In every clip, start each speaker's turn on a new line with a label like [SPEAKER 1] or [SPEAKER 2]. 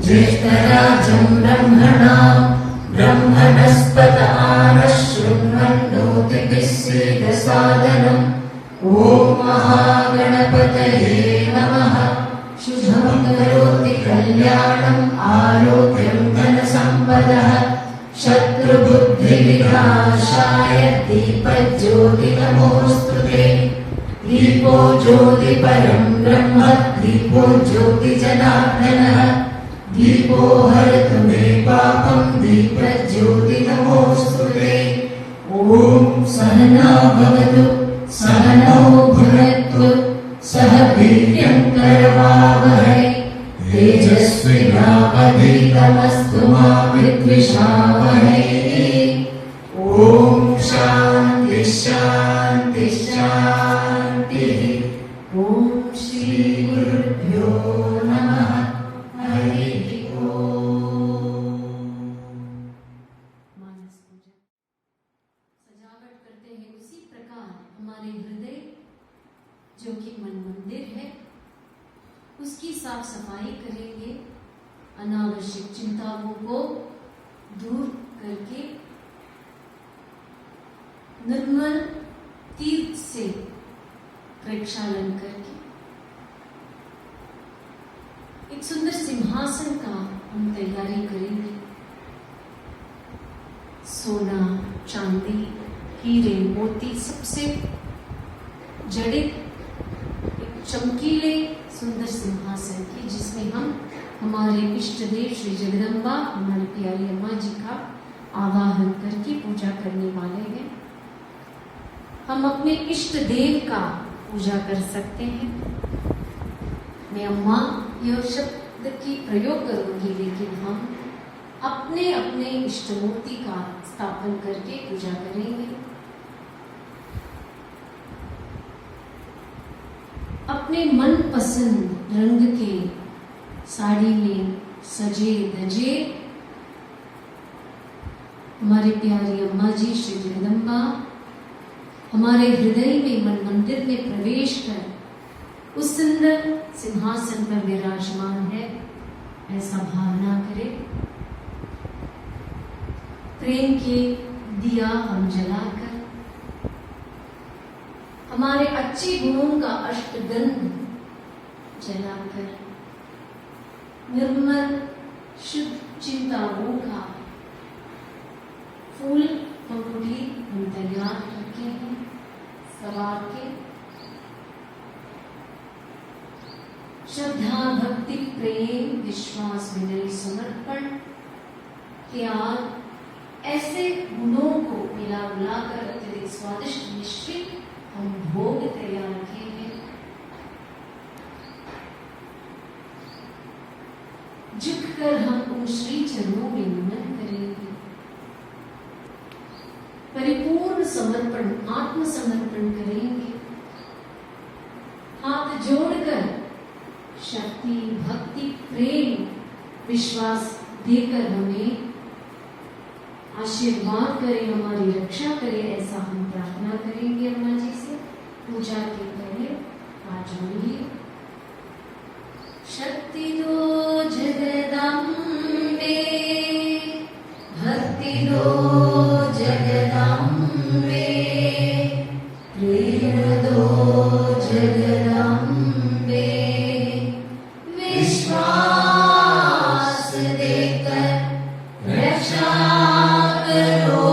[SPEAKER 1] ज्येष्ठराजं ब्रह्मणस्पत आनश्शृण्वन्नोतिभिस्सीदसादनम् ॐ महागणपतये नमः। शुभं करोति कल्याणम् आरोग्यं धनसम्पदः शत्रुबुद्धिविनाशाय दीपज्योतिनमोऽस्तुते। दीपो ज्योतिपरं ब्रह्म दीपो ज्योतिजनार्दनः दीपो हरतु मे पापं दीपज्योतिनमोऽस्तुते। ॐ सहना भवतु सहनौ भुनक्तु सह वीर्यं करवावहै तेजस्विनावधीतमस्तु मा विद्विषावहै। ॐ शान्ति शान्ति शान्तिः। ॐ श्री गुरुभ्यो नमः। हरिः ओम्।
[SPEAKER 2] मानस पूजा सजावट करते हैं उसी प्रकार हमारे हृदय जो कि मन मंदिर है उसकी साफ सफाई करेंगे। अनावश्यक चिंताओं को दूर करके निर्मल तीर्थ से प्रक्षालन करके एक सुंदर सिंहासन का हम तैयारी करेंगे। सोना चांदी हीरे मोती सबसे जड़ित एक चमकीले सुंदर सिंहासन की जिसमें हम हमारे इष्ट देव श्री जगदम्बा हमारी प्यारी अम्मा जी का आवाहन करके पूजा करने वाले हैं। हम अपने इष्ट देव का पूजा कर सकते हैं। मैं अम्मा यह शब्द की प्रयोग करूंगी लेकिन हम अपने अपने इष्ट मूर्ति का स्थापन करके पूजा करेंगे। अपने मन पसंद रंग के साड़ी में सजे धजे हमारे प्यारी अम्मा जी श्री जगदम्बा हमारे हृदय में मन मंदिर में प्रवेश कर उस सुंदर सिंहासन पर विराजमान है ऐसा भावना करें। प्रेम के दिया हम जलाकर हमारे अच्छे गुणों का अष्टगंध जलाकर निर्मल शुद्ध चिंताओं का फूल पंखुड़ी हम तैयार रखे हैं सवार के। श्रद्धा भक्ति प्रेम विश्वास विनय समर्पण के आज ऐसे गुणों को मिला मिलाकर अत्यधिक स्वादिष्ट मिश्रित हम भोग तैयार रखे हैं। झुककर हम उन श्री चरणों में नमन करेंगे। परिपूर्ण समर्पण आत्मसमर्पण करेंगे। हाथ जोड़कर शक्ति भक्ति प्रेम विश्वास देकर हमें आशीर्वाद करें हमारी रक्षा करें ऐसा हम प्रार्थना करेंगे अम्मा जी से। पूजा के पहले हाथ जोड़िए। शक्ति दो जगदम्बे भक्ति दो जगदम्बे प्रेम दो जगदम्बे विश्वास देकर रक्षा करो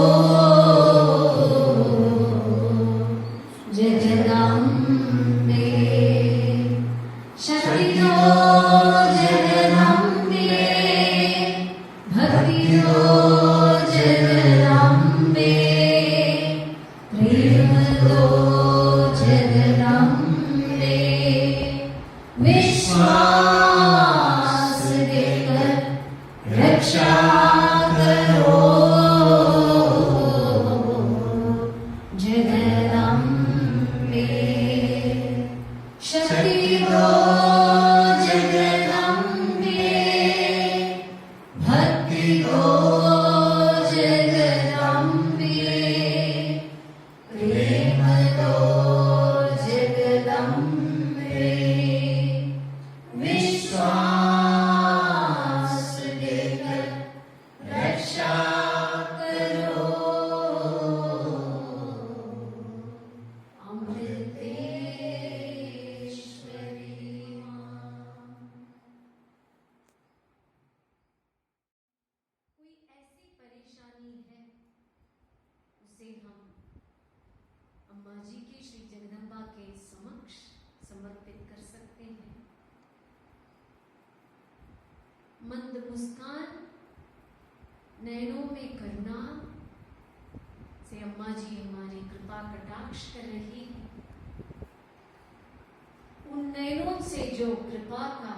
[SPEAKER 2] जगदम्बे। शक्ति दो
[SPEAKER 1] विश्वास देकर रक्षा करो जगदम्बे। शक्ति दो जगदम्बे, भक्ति दो जगदम्बे, प्रेम दो जगदम्बे, विश्वास देकर रक्षा करो अमृतेश्वरी मां।
[SPEAKER 2] कोई ऐसी परेशानी है उसे हम अम्मा जी के श्री जगदम्बा के समक्ष समर्पित कर सकते हैं। मंद मुस्कान, नैनों में करुणा से अम्मा जी हमारी कृपा कटाक्ष कर रही है। उन नैनों से जो कृपा का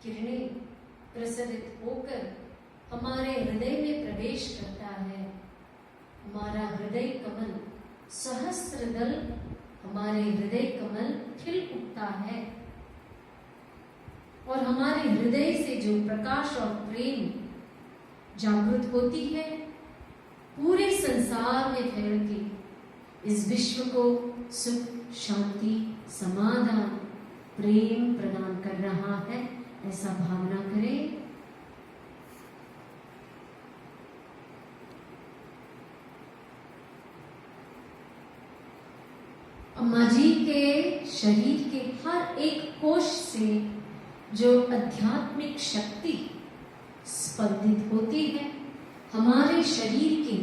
[SPEAKER 2] किरणें प्रसरित होकर हमारे हृदय में प्रवेश करता है, हमारा हृदय कमल सहस्त्र दल, हमारे हृदय कमल खिल उठता है और हमारे हृदय से जो प्रकाश और प्रेम जागृत होती है, पूरे संसार में फैल के इस विश्व को सुख, शांति, समाधान, प्रेम प्रदान कर रहा है, ऐसा भावना करें। अम्मा जी के शरीर के हर एक कोश से जो आध्यात्मिक शक्ति स्पंदित होती है, हमारे शरीर के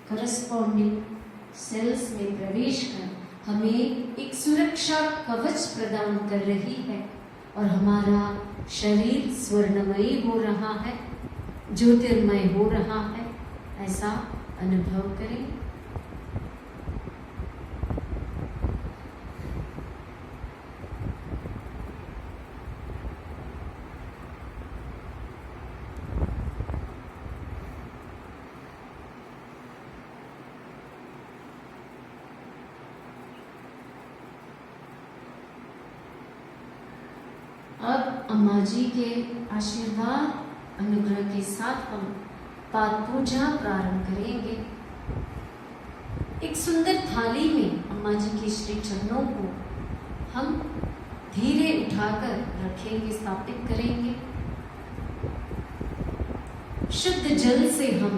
[SPEAKER 2] करस्पॉन्डिंग सेल्स में प्रवेश कर हमें एक सुरक्षा कवच प्रदान कर रही है और हमारा शरीर स्वर्णमयी हो रहा है, ज्योतिर्मय हो रहा है, ऐसा अनुभव करें। अब अम्मा जी के आशीर्वाद अनुग्रह के साथ हम पाद पूजा प्रारंभ करेंगे। एक सुंदर थाली में अम्मा जी के श्री चरणों को हम धीरे उठाकर रखेंगे, स्थापित करेंगे। शुद्ध जल से हम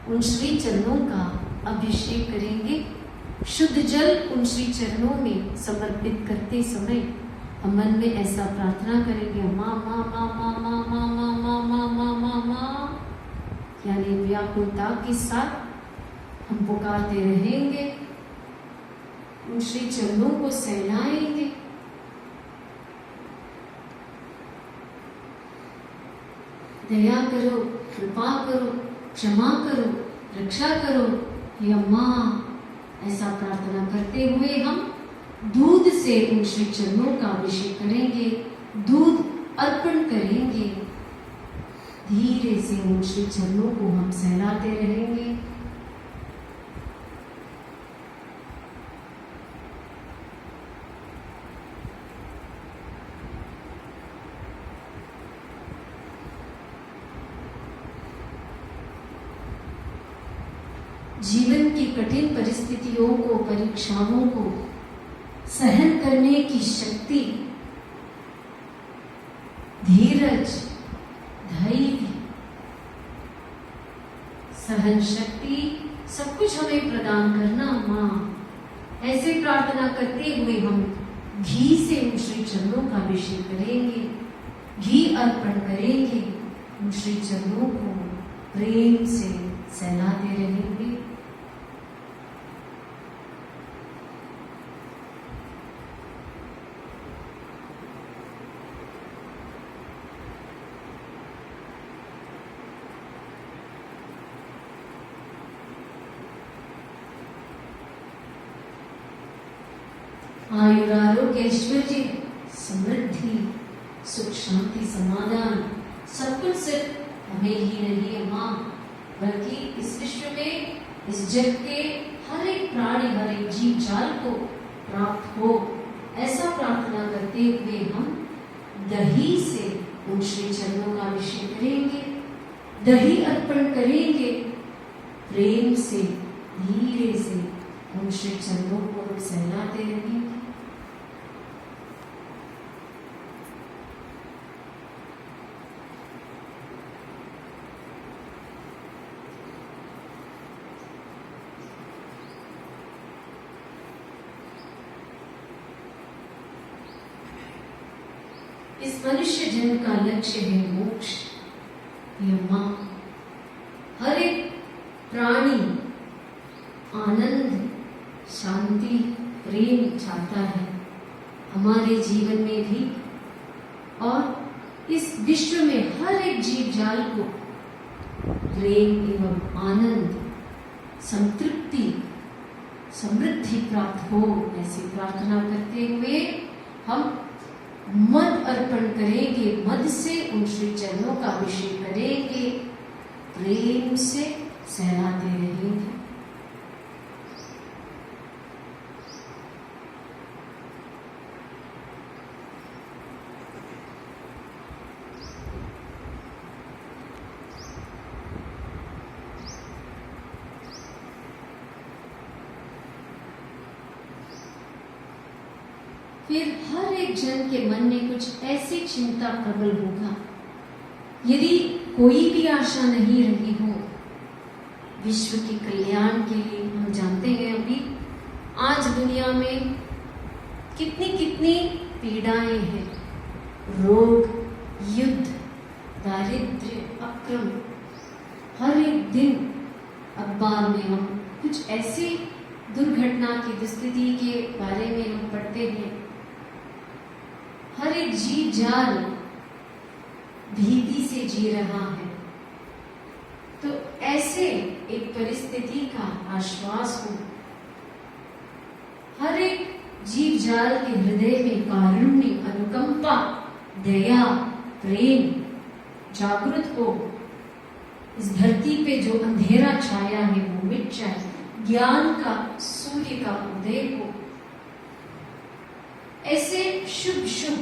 [SPEAKER 2] उन श्री चरणों का अभिषेक करेंगे। शुद्ध जल उन श्री चरणों में समर्पित करते समय हम मन में ऐसा प्रार्थना करेंगे, माँ माँ माँ माँ माँ माँ माँ माँ माँ माँ माँ माँ, यानी व्याकुलता के साथ हम पुकारते रहेंगे, उन श्री चरणों को सहलाएंगे। दया करो, कृपा करो, क्षमा करो, रक्षा करो हे अम्मा, ऐसा प्रार्थना करते हुए हम दूध से उन श्री चरणों का अभिषेक करेंगे, दूध अर्पण करेंगे। धीरे से उन श्री चरणों को हम सहलाते रहेंगे। जीवन की कठिन परिस्थितियों को, परीक्षाओं को सहन करने की शक्ति, धीरज, धैर्य, सहन शक्ति सब कुछ हमें प्रदान करना माँ, ऐसे प्रार्थना करते हुए हम घी से उन श्री चरणों का अभिषेक करेंगे, घी अर्पण करेंगे, उन श्री चरणों को प्रेम से सहलाते रहेंगे। आयुरारोग्य, ऐश्वर्य, समृद्धि, सुख शांति समाधान सब कुछ सिर्फ हमें ही नहीं माँ, बल्कि इस विश्व में, इस जग के हर एक प्राणी, हर एक जीव जाल को प्राप्त हो, ऐसा प्रार्थना करते हुए हम दही से उन श्री चरणों का अभिषेक करेंगे, दही अर्पण करेंगे, प्रेम से धीरे से उन श्री चरणों को हम सहलाते रहेंगे। इस मनुष्य जन्म का लक्ष्य है मोक्ष। ये मां हर एक प्राणी आनंद, शांति, प्रेम चाहता है हमारे जीवन में भी, और इस विश्व में हर एक जीव जाल को प्रेम एवं आनंद, संतृप्ति, समृद्धि प्राप्त हो, ऐसी प्रार्थना करते हुए हम मद अर्पण करेंगे, मद से उन श्री चरणों का अभिषेक करेंगे, प्रेम से सहलाते रहेंगे। फिर हर एक जन के मन में कुछ ऐसी चिंता प्रबल होगा, यदि कोई भी आशा नहीं रही हो विश्व के कल्याण के लिए। हम जानते हैं अभी आज दुनिया में कितनी कितनी पीड़ाएं हैं, रोग, युद्ध, दारिद्र्य, अक्रम। हर एक दिन अखबार में हम कुछ ऐसी दुर्घटना की दुस्थिति के बारे में हम पढ़ते हैं। हर एक जीव जाल भीति से जी रहा है। तो ऐसे एक परिस्थिति का आश्वास हो, हर एक जीव जाल के हृदय में कारुण्य, अनुकंपा, दया, प्रेम जागृत हो। इस धरती पे जो अंधेरा छाया है वो मिट जाए, ज्ञान का सूर्य का उदय हो। ऐसे शुभ शुभ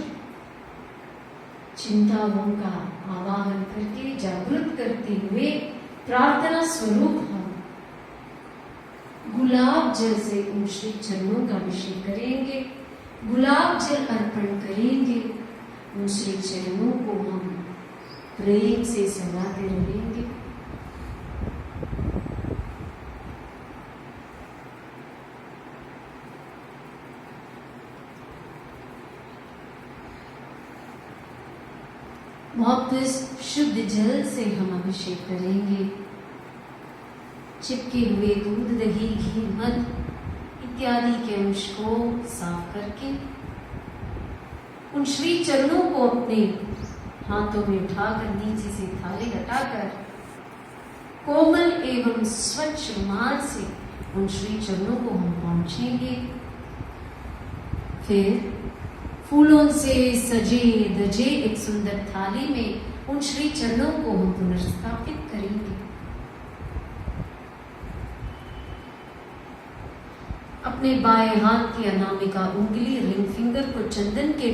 [SPEAKER 2] चिंताओं का आवाहन करके, जागृत करते हुए प्रार्थना स्वरूप हम गुलाब जल से उन श्री चरणों का अभिषेक करेंगे, गुलाब जल अर्पण करेंगे। उन श्री चरणों को हम प्रेम से सहलाते रहेंगे। वापस शुद्ध जल से हम अभिषेक करेंगे। चिपके हुए दूध, दही, घी, मध इत्यादि के अंश को साफ करके उन श्री चरणों को अपने हाथों में उठाकर नीचे से थाली हटाकर कोमल एवं स्वच्छ रुमाल से उन श्री चरणों को हम पहुंचेंगे। फिर फूलों से सजे धजे एक सुंदर थाली में उन श्री चरणों को हम पुनर्स्थापित करेंगे। अपने बाएं हाथ की अनामिका उंगली, रिंग फिंगर को चंदन के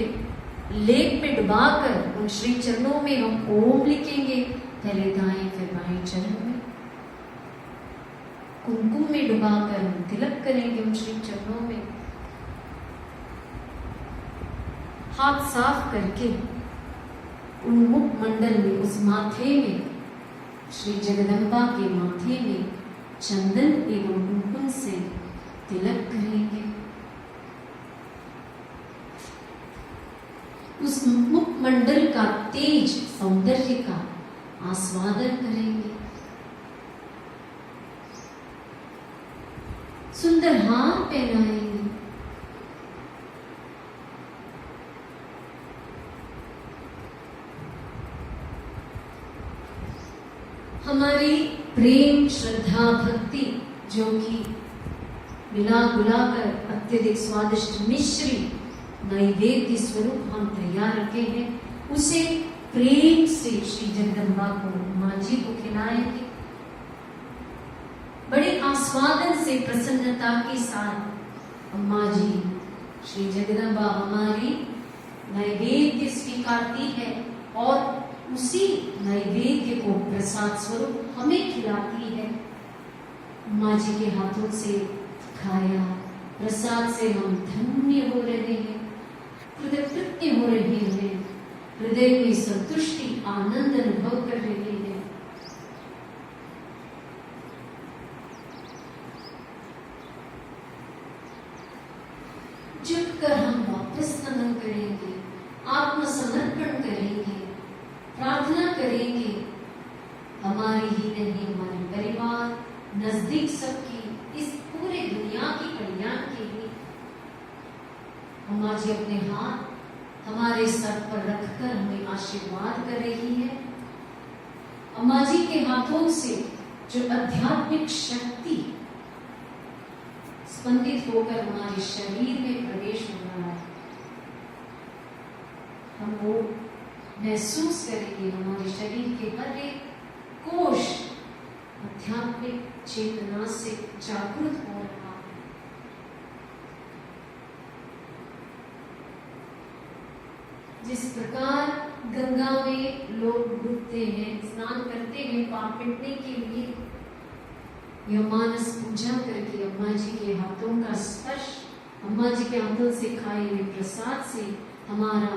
[SPEAKER 2] लेप में डुबाकर उन श्री चरणों में हम ओम लिखेंगे। पहले दाएं फिर बाएं चरण में कुमकुम में डुबाकर हम तिलक करेंगे उन श्री चरणों में। हाथ साफ करके उन मुख मंडल में, उस माथे में, श्री जगदम्बा के माथे में चंदन एवं कुमकुम से तिलक करेंगे। उस मुख मंडल का तेज सौंदर्य का आस्वादन करेंगे। सुंदर हार पहनाएंगे। हमारी प्रेम, श्रद्धा, भक्ति जो कि मिला गुलाकर अत्यधिक स्वादिष्ट मिश्री नैवेद्य स्वरूप हम तैयार रखे हैं, उसे प्रेम से श्री जगदम्बा को, माँ जी को खिलाएंगे। बड़े आस्वादन से, प्रसन्नता के साथ अम्मा जी, श्री जगदम्बा हमारी नैवेद्य स्वीकारती है और उसी नैवेद्य को प्रसाद स्वरूप हमें खिलाती है। अम्मा जी के हाथों से खाया प्रसाद से हम धन्य हो रहे हैं, कृतज्ञ हो रहे हैं, हृदय में संतुष्टि, आनंद अनुभव कर रहे हैं। झुककर हम वापस नमन करेंगे, आत्मसमर्पण करेंगे, प्रार्थना करेंगे, हमारी ही नहीं हमारे परिवार, नजदीक सबकी, इस पूरे दुनिया की कल्याण के लिए। अम्मा जी अपने हाथ हमारे सर पर रखकर हमें आशीर्वाद कर रही है। अम्मा जी के हाथों से जो आध्यात्मिक शक्ति स्पंदित होकर हमारे शरीर में प्रवेश हो रहा है, हम वो महसूस करेंगे। हमारे शरीर के हर एक कोश आध्यात्मिक चेतना से जागृत हो रहा है। जिस प्रकार गंगा में लोग डूबते हैं, स्नान करते हैं पाप मिटने के लिए, यह मानस पूजा करके अम्मा जी के हाथों का स्पर्श, अम्मा जी के हाथों से खाए हुए प्रसाद से हमारा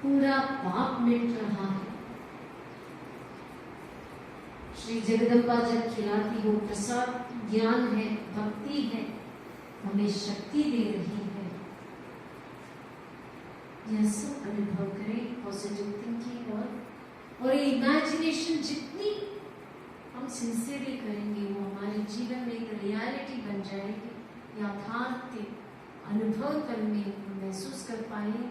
[SPEAKER 2] पूरा पाप मिट रहा है। श्री जगदम्बा जब खिलाती हो प्रसाद, ज्ञान है, भक्ति है, हमें शक्ति दे रही है। यह सब अनुभव करें पॉजिटिव थिंकिंग और इमेजिनेशन जितनी हम सिंसियरली करेंगे वो हमारे जीवन में एक रियलिटी बन जाएगी, यथार्थ अनुभव करने, महसूस कर पाएंगे।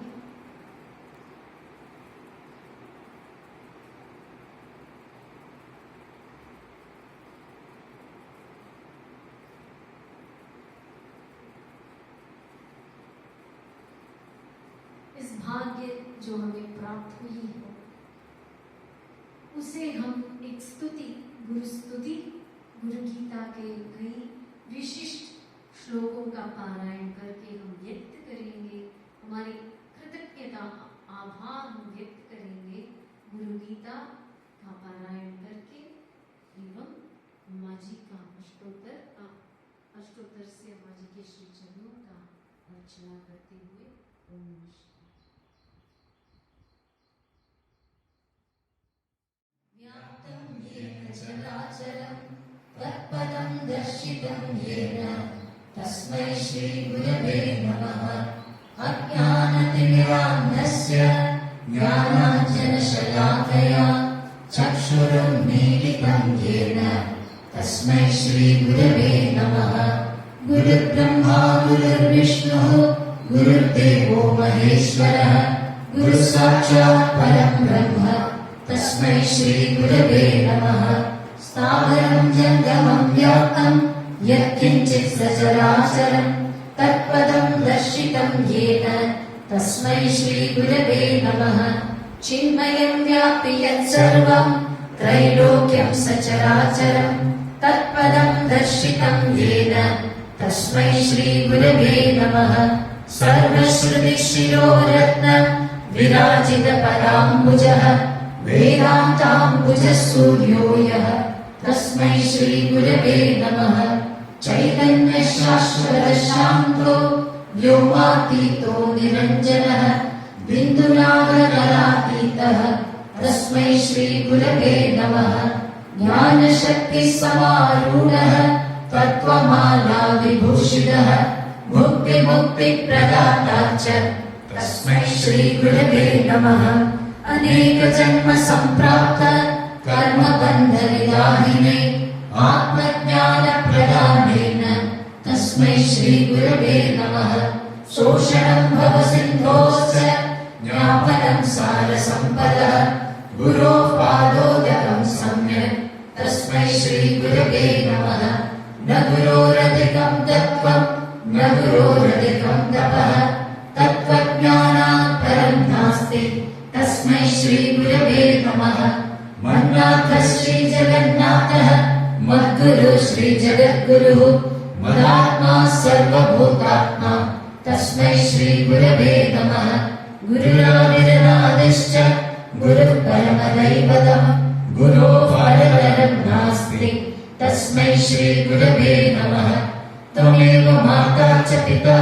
[SPEAKER 2] इस भाग्य जो हमें प्राप्त हुई हो, उसे हम एक स्तुति, गुरु गीता के कई विशिष्ट श्लोकों का पारायण करके हम व्यक्त करेंगे। हमारी कृतज्ञता, आभार हम व्यक्त करेंगे गुरु गीता का पारायण करके एवं अम्मा जी का अष्टोत्तर से अम्मा जी के श्री चरणों का अर्चना करते हुए ओम नमः
[SPEAKER 1] चराचरं तत्पदं दर्शितं येन तस्मै श्री गुरवे नमः। अज्ञानतिमिरान्धस्य ज्ञानाञ्जनशलाकया चक्षुरुन्मीलितं येन तस्मै श्री गुरवे नमः। गुरुर्ब्रह्मा गुरुर्विष्णुः गुरुर्देवो महेश्वरः गुरुसाक्षात् परं ब्रह्म तस्मै श्री गुरवे नमः। स्थावरं जङ्गमं व्याप्तं यत्किञ्चित् सचराचरं तत्पदं दर्शितं येन तस्मै श्री गुरवे नमः। चिन्मयं व्याप्य यत्सर्वं त्रैलोक्यं सचराचरं तत्पदं दर्शितं येन तस्मै श्री गुरवे नमः। सर्वश्रुतिशिरोरत्नं विराजितपदाम्बुजः वेदान्ताम्बुजः सूर्यो यः तस्मै श्री गुरवे नमः। चैतन्यशाश्वतशान्तो व्योमातीतो निरञ्जनः बिन्दुनागकलातीतः तस्मै श्री गुरवे नमः। ज्ञानशक्तिसमारूढः तत्त्वमाला विभूषितः भुक्तिमुक्तिप्रदाता च तस्मै श्री गुरवे नमः। अनेकजन्म सम्प्राप्त कर्मबन्धविदाहिने आत्मज्ञानप्रदानेन तस्मै श्री गुरवे नमः। शोषणं भवसिन्धोश्च ज्ञापनं सारसम्पदः गुरोः पादोदकं सम्यक् तस्मै श्री गुरवे नमः। न गुरोरधिकं तत्त्वं न गुरोरधिकं तपः तत्त्वज्ञानात् परं नास्ति मूर्ते तस्मै श्री गुरवे नमः। मन्नाथः श्री जगन्नाथः मद्गुरु श्री जगद्गुरुः मदात्मा सर्वभूतात्मा तस्मै श्री गुरवे नमः। गुरुरादिरनादिश्च गुरुः परमदैवतः गुरोः परतरं नास्ति तस्मै श्री गुरवे नमः। त्वमेव माता च पिता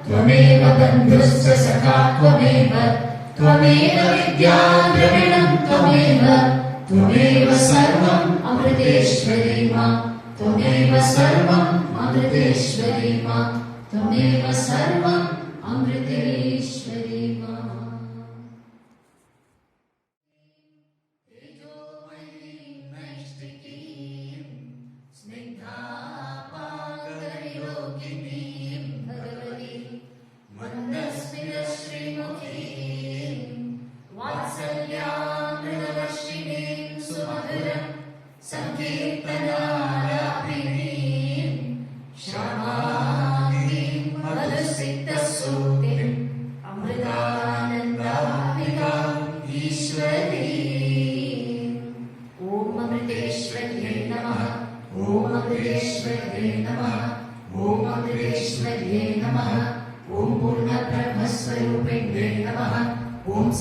[SPEAKER 1] त्वमेव बन्धुश्च सखा त्वमेव विद्या द्रविणं त्वमेव सर्वम् अमृतेश्वरी मा त्वमेव सर्वम् अमृतेश्वरी मा त्वमेव सर्वम् अमृतेश्वरी मा।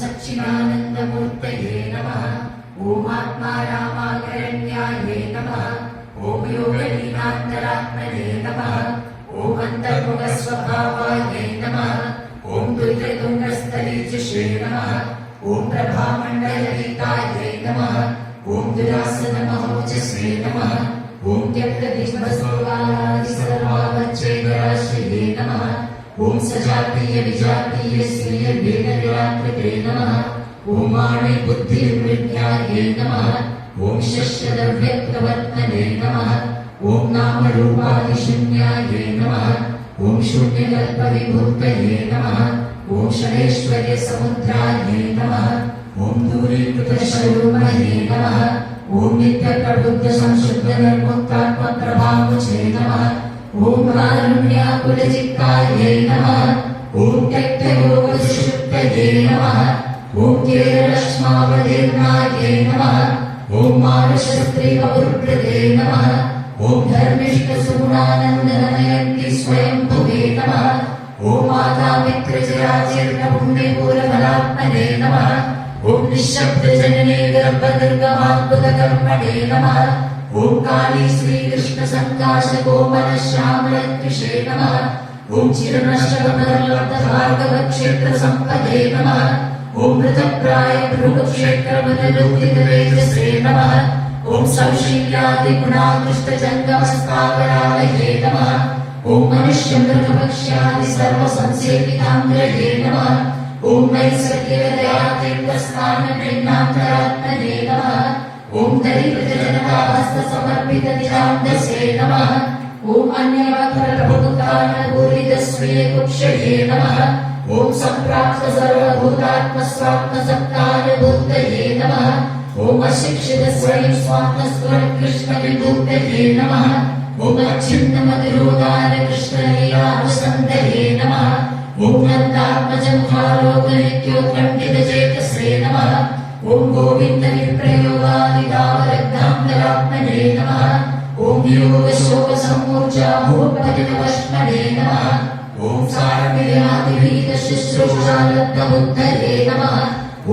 [SPEAKER 1] सच्चिदानन्दमूर्तये नमः। ॐ आत्मा रामाकरण्याये नमः। ॐ योगलीलान्तरात्मने नमः। ॐ अन्तर्मुखस्वभावाये नमः। ॐ दुर्गतुङ्गस्थलीजुषे नमः। ॐ प्रभामण्डलहिताये नमः। ॐ दुरासनमहोजसे नमः। ॐ त्यक्तदिग्भस्वकालादिसर्वावच्छेदराश्रये नमः। ॐ सजातीय विजातीय स्त्रिय भेद निराकृते नमः। ॐ वाणी बुद्धिर्विद्याये नमः। ॐ शश्वतव्यक्तवर्त्मने नमः। ॐ नामरूपादिशून्याये नमः। ॐ शून्यकल्पविभूतये नमः। ॐ षडैश्वर्यसमुद्राये नमः। ॐ दूरीकृतशरूमहे नमः। ॐ नित्यप्रबुद्धसंशुद्धनिर्मुक्तात्मप्रभामुचे नमः। ॐ कारुण्याकुलचित्ताये नमः। ॐ त्यक्तयोगसुषुप्तये नमः। ॐ केरलक्ष्मावतीर्णाये नमः। ॐ मानसस्त्रीवपुर्कृते नमः। ॐ धर्मिष्ठसुगुणानन्दनमयन्ति स्वयंभुवे नमः। ॐ मातापितृजराचीर्णपुण्यपूरफलात्मने नमः। ॐ निःशब्दजनने गर्भदुर्गमाद्भुतकर्मणे नमः। ॐ काली श्रीकृष्णसङ्काशकोमलश्यामलद्विषे नमः। ॐ चिरनष्टकमलब्धभार्गवक्षेत्रसम्पदे नमः। ॐ मृतप्रायभृगक्षेत्रमनरुदितवेजसे नमः। ॐ सौशील्यादिगुणाकृष्टजङ्गमस्तावरालये नमः। ॐ मनुष्यमृगपक्ष्यादिसर्वसंसेविताङ्ग्रये नमः। ॐ नैसर्गिकदयातीर्थस्नानगृह्णान्तरात्मने नमः। ॐ दरिद्रजनताहस्तसमर्पितदिनान्दसे नमः। ॐ अन्यवक्रप्रभुतानभूरितस्वीयकुक्षये नमः। ॐ सम्प्राप्तसर्वभूतात्मस्वात्मसत्तानुभूतये नमः। ॐ अशिक्षितस्वयं स्वात्मस्फुरत्कृष्णविभूतये नमः। ॐ अच्छिन्नमतिरोधारकृष्णलीलानुसन्दये नमः। ॐ नन्दात्मजमुखालोकनित्योत्कण्ठितचेतसे नमः। ॐ गोविन्दविप्रयोगादिदावरग्धान्तरात्मने नमः। ॐ योगशोकसम्मूर्छाभूपतितवश्मने नमः। ॐ सारमिर्यादिभीतशुश्रूषालब्धबुद्धये नमः।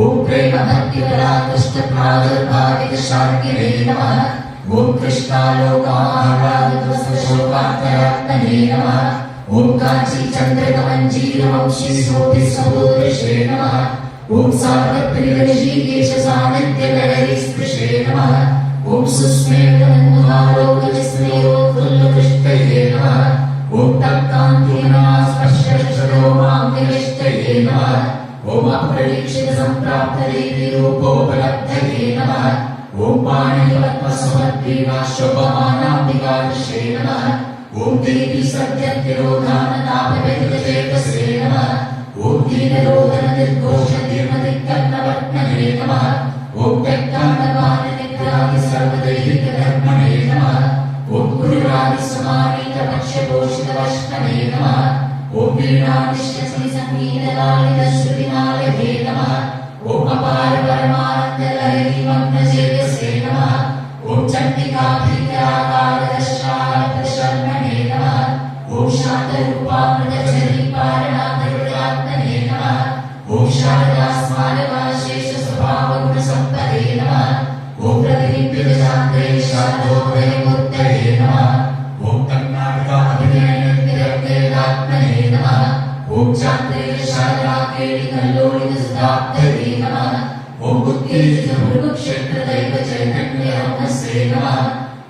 [SPEAKER 1] ॐ प्रेमभक्तिवराकृष्टप्रादुर्भावितशार्किने नमः। ॐ कृष्णालोकाह्लादशोकान्तरात्मने नमः। ॐ काञ्चीचन्द्रकमञ्जीरवंशीसोऽधिसहोदृशे नमः। ॐ सार्वत्रिकऋषिकेशसान्निध्यलहरीस्पृशे नमः। ॐ सुस्मेरमन्महालोकविस्मयोत्फुल्लकृष्टये नमः। ॐ तत्कान्तिनास्पर्शरोमाङ्गलिष्टये नमः। ॐ अप्रवीक्षितसम्प्राप्तदेवीरूपोपलब्धये नमः। ॐ पाणिपद्मसमद्ग्रीवाशोभमानाम्बिकादृशे नमः। ॐ देवी सद्यतिरोधानतापव्यतितचेतसे नमः। ॐ दीनरोदननिर्घोषधीर्मदिक्कर्णवर्त्मने नमः। ॐ त्यक्तान्तपालनिग्रहादिसर्वदैहिकधर्मणे नमः। ॐ गुरुरादिसमानीतपक्षपोषितवष्टने नमः। ॐ ओम वीणानिष्ठस्मि संगीतलालितश्रुतिनालये नमः ओम अपार परमानंद लहरी मग्नचेतसे नमः ओम चंडिकाभीकराकालदशार्धशर्मणे नमः ओम शान्तरूपामृतचरीपारणामृतात्मने नमः ओम शारदास्मारकाशेषस्वभावगुणसम्पदे नमः ओम प्रतिबिम्बितशान्ते शारदोदयमूर्तये नमः ओम कर्णाटकाभिनयनिर्विरक्तेदात्मने नमः ओम चान्द्रेयशारदाकेलिकल्लोलितसुधाब्धये नमः ओम बुद्धिर्भृगुक्षेत्रदैवचैतन्यरमसे नमः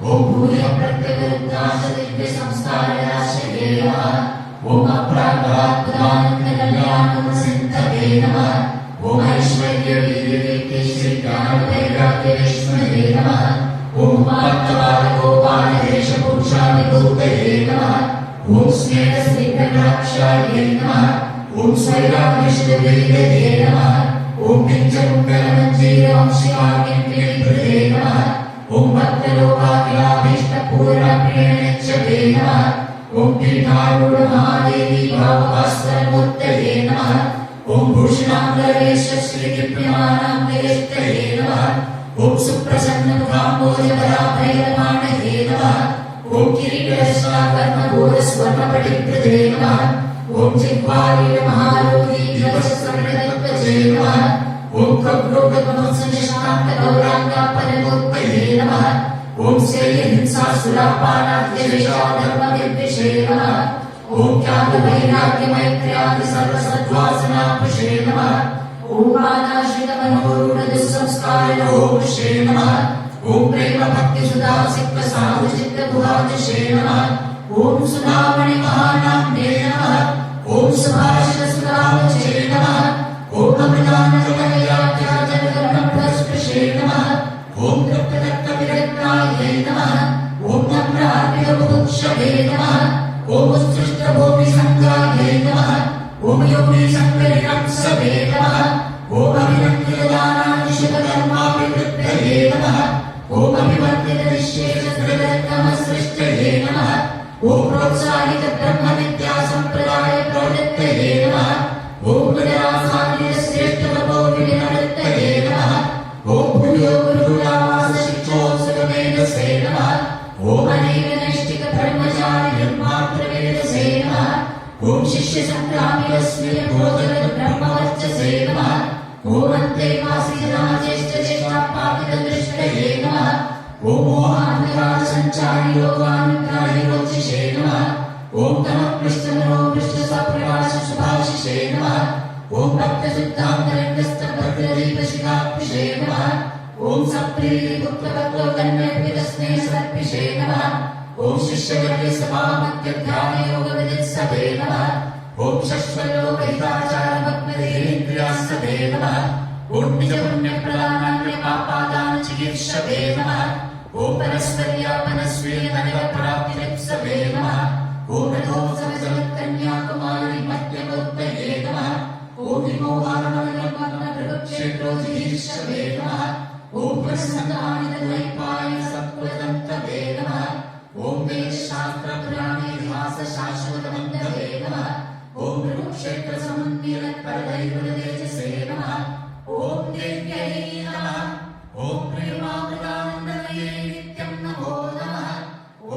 [SPEAKER 1] ओम भूयः प्रत्यगरुद्रासदिव्यसंस्कारराशये नमः ओम अप्राप्तात्मदानन्दकल्याणगुणसिन्धवे नमः ओम ऐश्वर्यवीर्यकीर्तिश्रीज्ञानवैराग्यविस्मये नमः ओम उपात्तबालगोपालदेशपुरुषादिभूतये नमः ओम स्नेहस्निग्धकटाक्षायै नमः ओम स्वैराग्निष्ठवीर्यये नमः ओम पिञ्चकुण्डलमञ्जीरवंशिकाग्निप्रदे नमः ओम भक्तलोकाखिलाभीष्टपूर्णप्रियनिच्यते नमः ओम पीठारूढमहादेवी भावभास्करमूर्तये नमः ओम भूषणाम्बरवेशश्रीदिव्यमानाम्बरेष्टये नमः ओम सुप्रसन्नमुखाम्बोजपराभैरवाणये नमः ओम किरीटरत्नाकर्णगोरस्वर्णपटिप्रदे नमः ओम जिह्वारीरमहारोगीधवसस्वर्णतत्त्वजे नमः ओम खग्रोगगमोत्सनिष्ठान्तगौराङ्गापरमूर्तये नमः ओम श्रेयहिंसासुरापानाद्यविषाधर्मविद्विषे नमः ओम ज्ञानवैराग्यमैत्र्यादिसर्वसद्वासनापुषे नमः ओम मानाश्रितमनोरूढदुःसंस्कारिणोपुषे नमः ओम प्रेमभक्तिसुधासिक्तसाधुचित्तगुहादिशे नमः ओम सुधामणिमहानाम्ने नमः ओम सुभाषितसुधावचे नमः ओम अमृतानन्दमयाख्याजनकर्णप्रस्पृशे नमः ओम तप्ततप्तविरत्नायै नमः ओम नम्रार्पितबुभुक्षवे नमः ओम उत्सृष्टभूमिसङ्गायै नमः ओम योगिसङ्करिणंसवे नमः ओम अभिनन्दितदानादिशुभकर्माभिवृद्धये नमः ओम अभिवर्तितनिश्चेषसृजनमसृष्टये नमः ओम प्रोत्साहितब्रह्मविद्यासम्प्रदायप्रवृत्तये नमः ओम प्रजासान्निधश्रेष्ठतपोविनिवृत्तये नमः ओम भूयो गुरुकुलावासशिक्षोत्सववेदसे नमः ओम अनेकनैष्टिकब्रह्मचारिणिर्मातृवेदसे नमः ओम शिष्यसङ्ग्रामिरस्मिन् ब्रह्मवर्चसे नमः ओम अन्तेवासिजनाज्येष्ठज्येष्ठापापितदृष्टये नमः ओम मोहान्धकारसञ्चारियोगानुग्राहिरोचिषे नमः ओम तमःपृष्ठमनोपृष्ठसप्रकाशसुभाषिषे नमः ओम भक्तसिद्धान्तरङ्गस्थभद्रदीपशिखार्पिषे नमः ओम सप्रीतिभुक्तभक्तोगण्यर्पितस्नेहसर्पिषे नमः ओम शिष्यवर्यसभामध्यध्यानयोगविदित्सवे नमः ओम शश्वलोकहिताचारभक्तिदेहेन्द्रियास्तवे नमः ओम निजपुण्यप्रदानान्यपापादानचिकीर्षवे नमः ओम परस्पर्यापनस्वीयधनप्राप्तिरिप्सवे नमः ओम रथोत्सवजगत्कन्याकुमारी मध्यमोत्तये नमः ओम विमोहारणमग्नभृगक्षेत्रोजिगीर्षवे नमः ओम प्रसन्नानितद्वैपायन सत्त्वदन्तवे नमः ओम वेदशास्त्रपुराणेतिहासशाश्वतमन्तवे नमः ओम भृगुक्षेत्रसमन्वितपरदैवतेजसे नमः ओम देव्यै नमः ओम प्रेमामृतानन्दमये नित्यं नमो नमः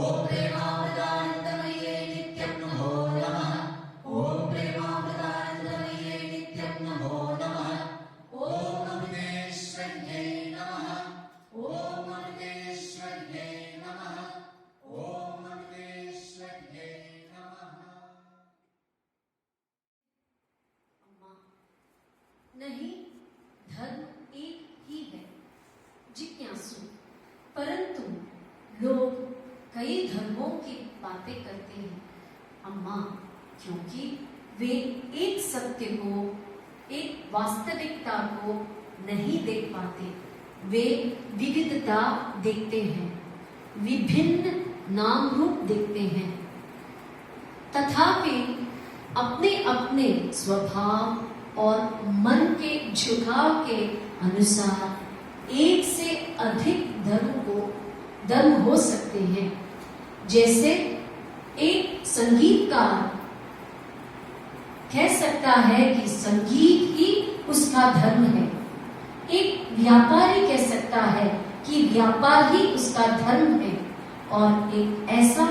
[SPEAKER 1] ओम प्रेमामृतानन्दमये नित्यं नमो नमः ओम प्रेमामृतानन्दमये नित्यं नमो नमः ओम अमृतेश्वर्यै नमः ओम अमृतेश्वर्यै नमः ओम अमृतेश्वर्यै नमः।
[SPEAKER 2] नहीं, धर्म एक ही है, जिज्ञासु, परंतु लोग कई धर्मों की बातें करते हैं अम्मा, क्योंकि वे एक सत्य को, एक वास्तविकता को नहीं देख पाते। वे विविधता देखते हैं, विभिन्न नाम रूप देखते हैं, तथापि अपने अपने स्वभाव और मन के झुकाव के अनुसार एक से अधिक धर्म हो सकते हैं। जैसे एक संगीतकार कह सकता है कि संगीत ही उसका धर्म है। एक व्यापारी कह सकता है कि व्यापार ही उसका धर्म है। और एक ऐसा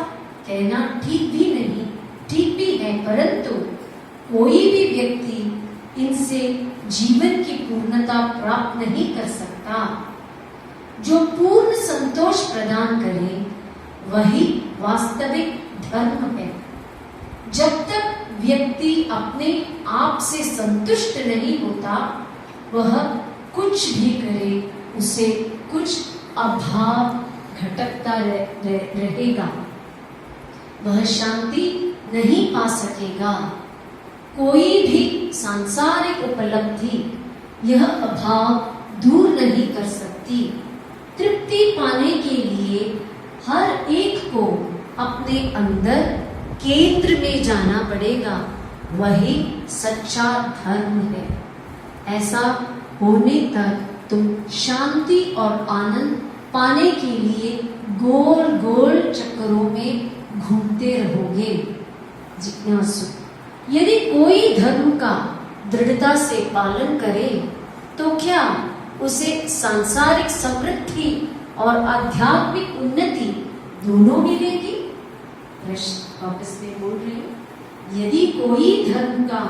[SPEAKER 2] कहना ठीक भी नहीं, ठीक भी है, परंतु कोई भी व्यक्ति इनसे जीवन की पूर्णता प्राप्त नहीं कर सकता। जो पूर्ण संतोष प्रदान करे वही वास्तविक धर्म है। जब तक व्यक्ति अपने आप से संतुष्ट नहीं होता, वह कुछ भी करे उसे कुछ अभाव घटकता रहेगा, वह शांति नहीं पा सकेगा। कोई भी सांसारिक उपलब्धि यह अभाव दूर नहीं कर सकती। तृप्ति पाने के लिए हर एक को अपने अंदर केंद्र में जाना पड़ेगा, वही सच्चा धर्म है। ऐसा होने तक तुम शांति और आनंद पाने के लिए गोल गोल चक्करों में घूमते रहोगे। जिज्ञासु, यदि कोई धर्म का दृढ़ता से पालन करे तो क्या उसे सांसारिक समृद्धि और आध्यात्मिक उन्नति दोनों मिलेगी? प्रश्न वापस में बोल रही हूं। यदि कोई धर्म का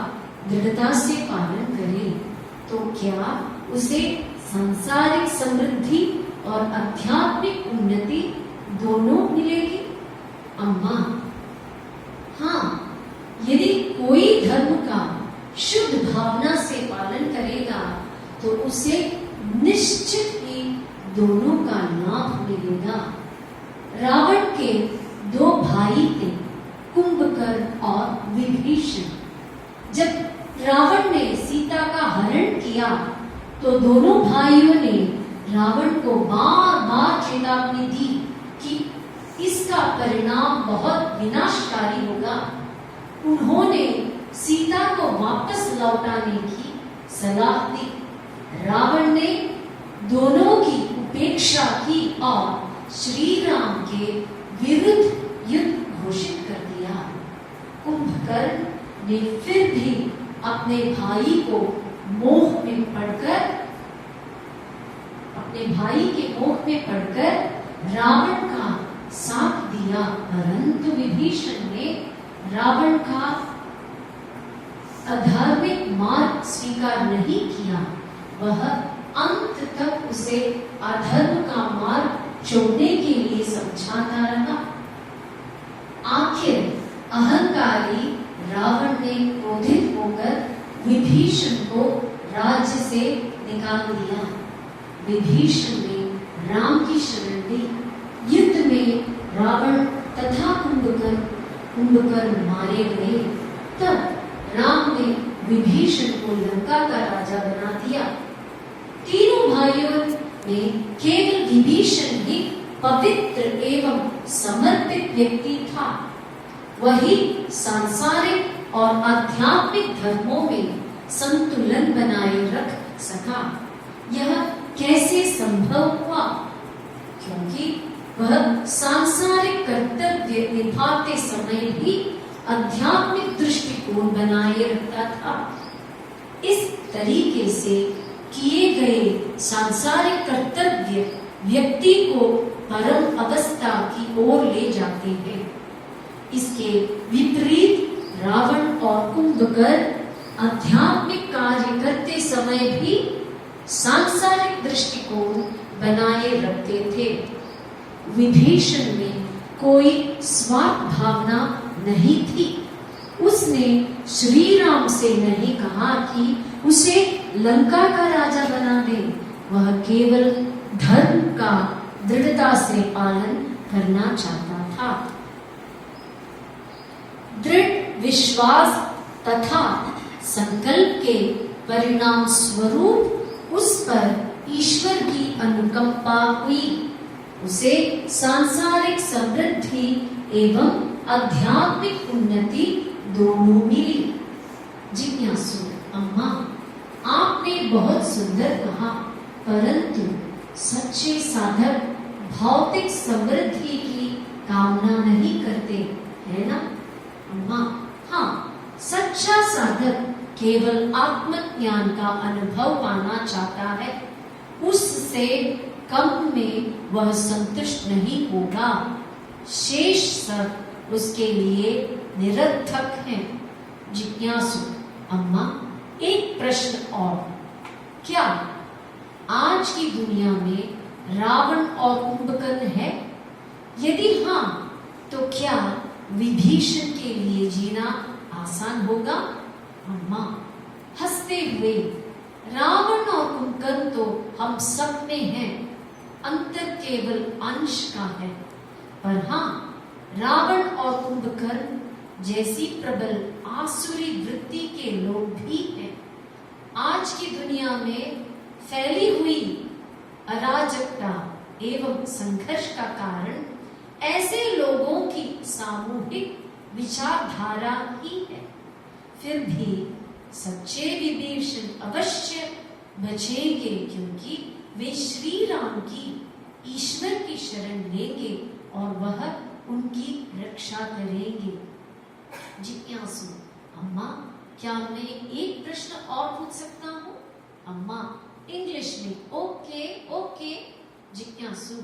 [SPEAKER 2] दृढ़ता से पालन करे तो क्या उसे सांसारिक समृद्धि और आध्यात्मिक उन्नति दोनों मिलेगी? अम्मा, हाँ, यदि कोई धर्म का शुद्ध भावना से पालन करेगा तो उसे निश्चित ही दोनों का लाभ मिलेगा। रावण के दो भाई थे, कुंभकर्ण और विभीषण। जब रावण ने सीता का हरण किया तो दोनों भाइयों ने रावण को बार बार चेतावनी दी कि इसका परिणाम बहुत विनाशकारी होगा। उन्होंने सीता को वापस लौटाने की सलाह दी। रावण ने दोनों की उपेक्षा की और श्री राम के विरुद्ध युद्ध घोषित कर दिया। कुंभकर्ण ने फिर भी अपने भाई के मोह में पड़कर रावण का साथ दिया, परंतु विभीषण ने रावण का अधार्मिक मार्ग स्वीकार नहीं किया। वह अंत तक उसे अधर्म का मार्ग छोड़ने के लिए समझाता रहा। आखिर अहंकारी रावण ने क्रोधित होकर विभीषण को राज्य से निकाल दिया। विभीषण ने राम की शरण ली। युद्ध में रावण तथा कुंभकर्ण मारे गए। तब राम ने विभीषण को लंका का राजा बना दिया। तीनों भाइयों में केवल विभीषण ही पवित्र एवं समर्पित व्यक्ति था। वही सांसारिक और आध्यात्मिक धर्मों में संतुलन बनाए रख सका। यह कैसे संभव हुआ? क्योंकि वह सांसारिक कर्तव्य निभाते समय भी आध्यात्मिक दृष्टिकोण बनाए रखता था। इस तरीके से किए गए सांसारिक कर्तव्य व्यक्ति को परम अवस्था की ओर ले जाते हैं। इसके विपरीत रावण और कुंभकर्ण आध्यात्मिक कार्य करते समय भी सांसारिक दृष्टिकोण बनाए रखते थे। विभीषण में कोई स्वार्थ भावना नहीं थी। उसने श्री राम से नहीं कहा कि उसे लंका का राजा बना दे। वह केवल धर्म का दृढ़ता से पालन करना चाहता था। दृढ़ विश्वास तथा संकल्प के परिणाम स्वरूप उस पर ईश्वर की अनुकंपा हुई। उसे सांसारिक समृद्धि एवं आध्यात्मिक उन्नति दोनों मिली। जिज्ञासु, अम्मा, आपने बहुत सुंदर कहा, परंतु सच्चे साधक भौतिक समृद्धि की कामना नहीं करते, है ना? अम्मा, हाँ, सच्चा साधक केवल आत्मज्ञान का अनुभव पाना चाहता है, उससे कम में वह संतुष्ट नहीं होगा। शेष सब उसके लिए निरर्थक हैं। जिज्ञासु, अम्मा एक प्रश्न और, क्या आज की दुनिया में रावण और कुंभकर्ण है? यदि हाँ, तो क्या विभीषण के लिए जीना आसान होगा? अम्मा हंसते हुए, रावण और कुंभकर्ण तो हम सब में हैं, अंतर केवल अंश का है। पर हाँ, रावण और कुंभकर्ण जैसी प्रबल आसुरी वृत्ति के लोग भी हैं। आज की दुनिया में फैली हुई अराजकता एवं संघर्ष का कारण ऐसे लोगों की सामूहिक विचारधारा ही है। फिर भी सच्चे विभीषण अवश्य बचेंगे, क्योंकि वे श्री राम की ईश्वर की शरण लेंगे और वह उनकी रक्षा करेंगे। जिज्ञासु, अम्मा क्या मैं एक प्रश्न और पूछ सकता हूँ? अम्मा इंग्लिश में, ओके ओके। जिज्ञासु,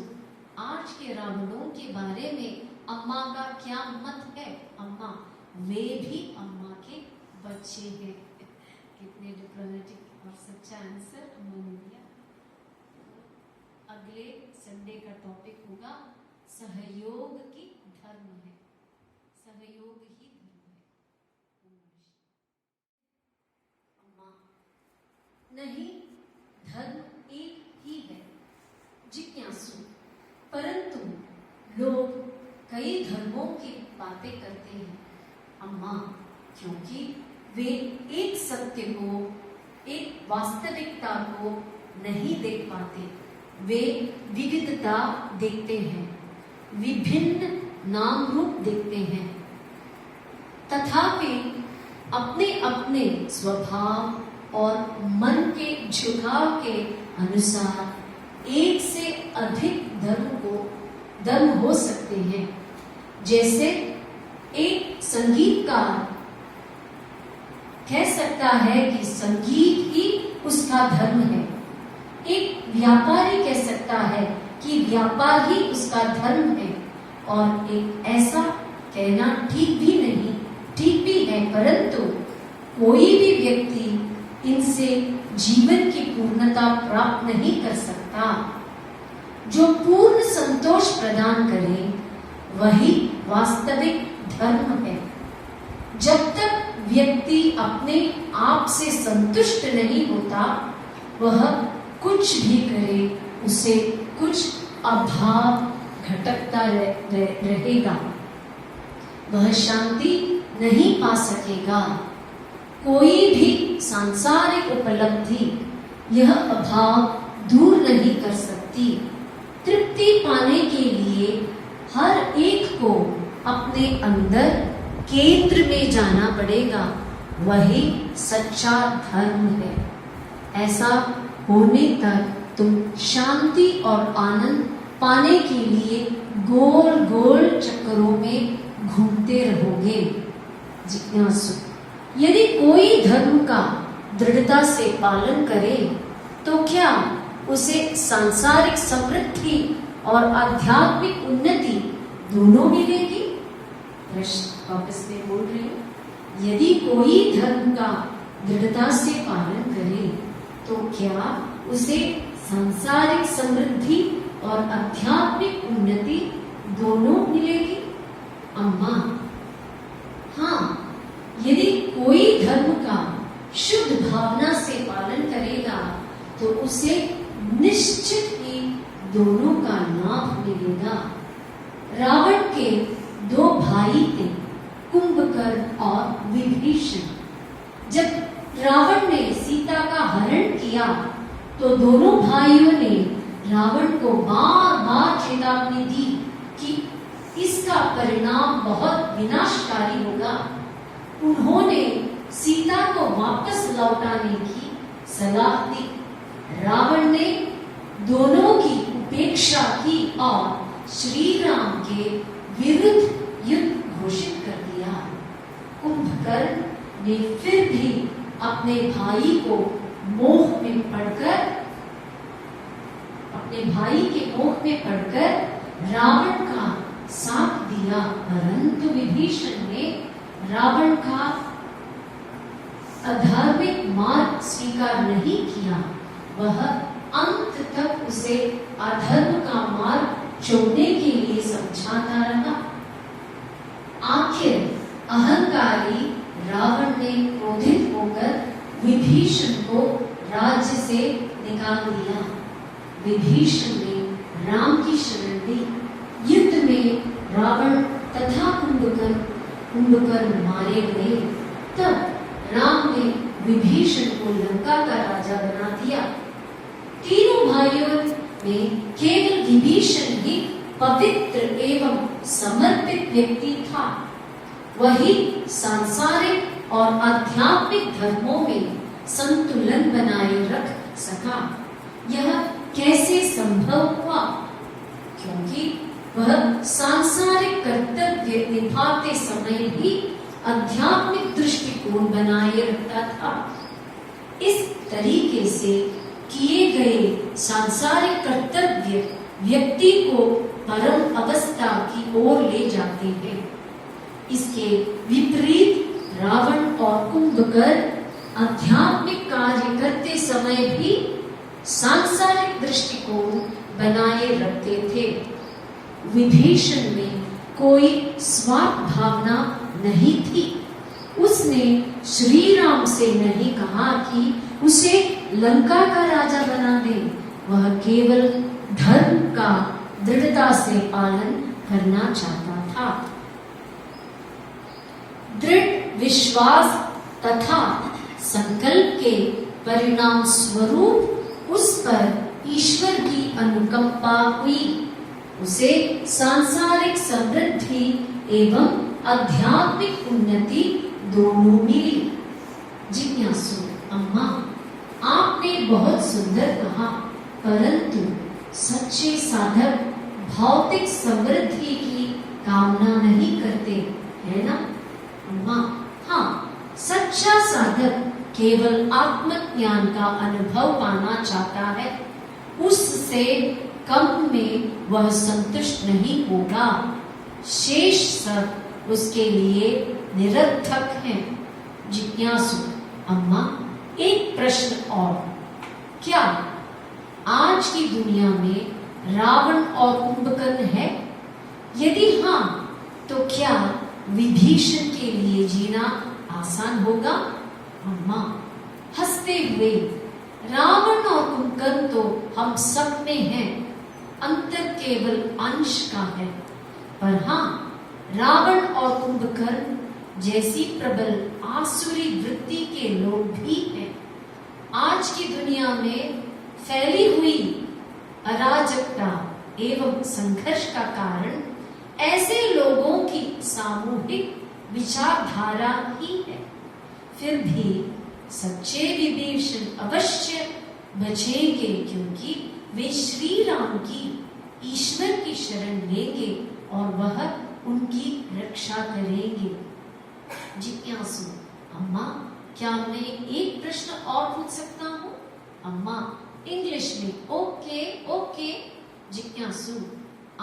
[SPEAKER 2] आज के रावणों के बारे में अम्मा का क्या मत है? अम्मा, वे भी अम्मा के बच्चे हैं। कितने डिप्लोमेटिक और सच्चा आंसर अम्मा ने दिया। अगले संडे का टॉपिक होगा सहयोग की धर्म है। सहयोग ही धर्म है। अम्मा, नहीं, धर्म एक ही है। जिज्ञासु, परंतु लोग कई धर्मों की बातें करते हैं। अम्मा, क्योंकि वे एक सत्य को, एक वास्तविकता को नहीं देख पाते। वे विविधता देखते हैं, विभिन्न नाम रूप देखते हैं, तथापि अपने अपने स्वभाव और मन के झुकाव के अनुसार एक से अधिक धर्म हो सकते हैं। जैसे एक संगीतकार कह सकता है कि संगीत ही उसका धर्म है, एक व्यापारी कह सकता है कि व्यापार ही उसका धर्म है, और एक ऐसा कहना ठीक भी नहीं, ठीक भी है, परंतु कोई भी व्यक्ति इनसे जीवन की पूर्णता प्राप्त नहीं कर सकता। जो पूर्ण संतोष प्रदान करे वही वास्तविक धर्म है। जब तक व्यक्ति अपने आप से संतुष्ट नहीं होता, वह कुछ भी करे उसे कुछ अभाव घटकता रहेगा, वह शांति नहीं पा सकेगा। कोई भी सांसारिक उपलब्धि यह अभाव दूर नहीं कर सकती। तृप्ति पाने के लिए हर एक को अपने अंदर केंद्र में जाना पड़ेगा, वही सच्चा धर्म है। ऐसा होने तक तुम शांति और आनंद पाने के लिए गोल गोल चक्करों में घूमते रहोगे। जिज्ञासु, यदि कोई धर्म का दृढ़ता से पालन करे तो क्या उसे सांसारिक समृद्धि और आध्यात्मिक उन्नति दोनों मिलेगी? प्रश्न वापस में बोल रही हूं। यदि कोई धर्म का दृढ़ता से पालन करे तो क्या उसे सांसारिक समृद्धि और आध्यात्मिक उन्नति दोनों मिलेगी? अम्मा, हाँ, यदि कोई धर्म का शुद्ध भावना से पालन करेगा तो उसे निश्चित ही दोनों का लाभ मिलेगा। रावण के दो भाई थे, कुंभकर्ण और विभीषण। जब रावण ने सीता का हरण किया तो दोनों भाइयों ने रावण को बार बार चेतावनी दी कि इसका परिणाम बहुत विनाशकारी होगा। उन्होंने सीता को वापस लौटाने की सलाह दी। रावण ने दोनों की उपेक्षा की और श्री राम के विरुद्ध युद्ध घोषित कर दिया। कुंभकर्ण ने फिर भी अपने भाई को मोह में पड़कर, अपने भाई के मोह में पड़कर रावण का साथ दिया, परंतु विभीषण ने रावण का अधार्मिक मार्ग स्वीकार नहीं किया। वह अंत तक उसे अधर्म का मार्ग छोड़ने के लिए समझाता रहा। आखिर अहंकारी रावण ने क्रोधित होकर विभीषण को राज्य से निकाल दिया। विभीषण ने राम की शरण ली। युद्ध में रावण तथा कुंभकर्ण मारे गए। तब राम ने विभीषण को लंका का राजा बना दिया। तीनों भाइयों में केवल विभीषण ही पवित्र एवं समर्पित व्यक्ति था। वही सांसारिक और आध्यात्मिक धर्मों में संतुलन बनाए रख सका। यह कैसे संभव हुआ? क्योंकि वह सांसारिक कर्तव्य निभाते समय भी आध्यात्मिक दृष्टिकोण बनाए रखता था। इस तरीके से किए गए सांसारिक कर्तव्य व्यक्ति को परम अवस्था की ओर ले जाते हैं। इसके विपरीत रावण और कुंभकर्ण आध्यात्मिक कार्य करते समय भी सांसारिक दृष्टिकोण बनाए रखते थे। विभीषण में कोई स्वार्थ भावना नहीं थी। उसने श्री राम से नहीं कहा कि उसे लंका का राजा बना दे। वह केवल धर्म का दृढ़ता से पालन करना चाहता था। दृढ़ विश्वास तथा संकल्प के परिणाम स्वरूप उस पर ईश्वर की अनुकंपा हुई। उसे सांसारिक समृद्धि एवं आध्यात्मिक उन्नति दोनों मिली। जिज्ञासु अम्मा, आपने बहुत सुंदर कहा, परंतु सच्चे साधक भौतिक समृद्धि की कामना नहीं करते, है ना? अम्मा, हाँ, सच्चा साधक केवल आत्मज्ञान का अनुभव पाना चाहता है। उससे कम में वह संतुष्ट नहीं होगा। शेष सब उसके लिए निरर्थक है। जिज्ञासु अम्मा, एक प्रश्न और, क्या आज की दुनिया में रावण और कुंभकर्ण है? यदि हाँ, तो क्या विभीषण के लिए जीना आसान होगा? अम्मा हंसते हुए, रावण और कुंभकर्ण तो हम सब में हैं, अंतर केवल अंश का है। पर हाँ, रावण और कुंभकर्ण जैसी प्रबल आसुरी वृत्ति के लोग भी हैं। आज की दुनिया में फैली हुई अराजकता एवं संघर्ष का कारण ऐसे लोगों की सामूहिक विचारधारा ही है। फिर भी सच्चे विभीषण अवश्य बचेंगे, क्योंकि वे श्री राम की, ईश्वर की शरण लेंगे और वह उनकी रक्षा करेंगे। जिज्ञासु अम्मा, क्या मैं एक प्रश्न और पूछ सकता हूँ? अम्मा इंग्लिश में, ओके ओके। जिज्ञासु,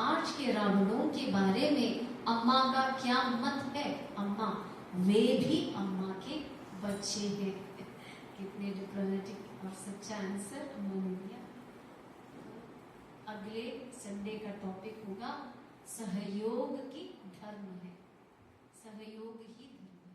[SPEAKER 2] आज के रावणों के बारे में अम्मा का क्या मत है? अम्मा, वे भी अम्मा के बच्चे हैं। कितने डिप्लोमेटिक और सच्चा आंसर अम्मा ने दिया। अगले संडे का टॉपिक होगा सहयोग की धर्म है। सहयोग ही धर्म है।